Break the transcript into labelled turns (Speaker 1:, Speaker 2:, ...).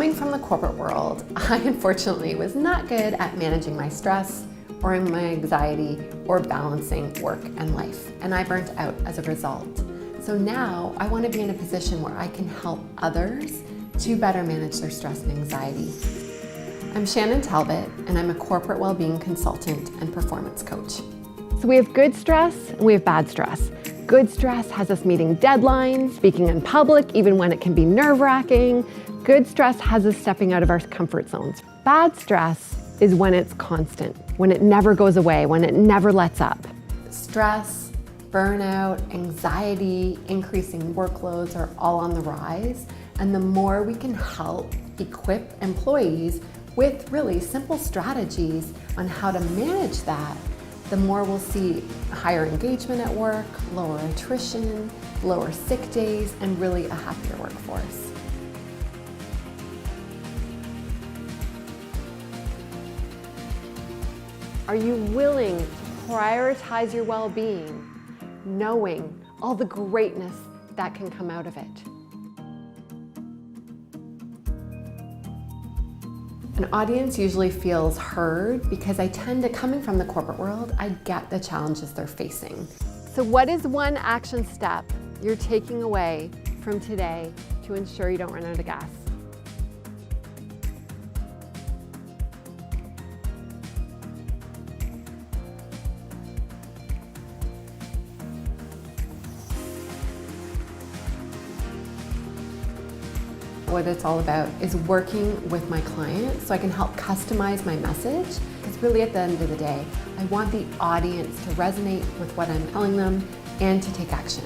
Speaker 1: Coming from the corporate world, I unfortunately was not good at managing my stress or my anxiety or balancing work and life, and I burnt out as a result. So now I want to be in a position where I can help others to better manage their stress and anxiety. I'm Shannon Talbot, and I'm a corporate well-being consultant and performance coach.
Speaker 2: So we have good stress and we have bad stress. Good stress has us meeting deadlines, speaking in public, even when it can be nerve-wracking. Good stress has us stepping out of our comfort zones. Bad stress is when it's constant, when it never goes away, when it never lets up.
Speaker 1: Stress, burnout, anxiety, increasing workloads are all on the rise. And the more we can help equip employees with really simple strategies on how to manage that, the more we'll see higher engagement at work, lower attrition, lower sick days, and really a happier workforce.
Speaker 2: Are you willing to prioritize your well-being, knowing all the greatness that can come out of it?
Speaker 1: An audience usually feels heard because coming from the corporate world, I get the challenges they're facing.
Speaker 2: So what is one action step you're taking away from today to ensure you don't run out of gas?
Speaker 1: What it's all about is working with my clients so I can help customize my message. Because really at the end of the day, I want the audience to resonate with what I'm telling them and to take action.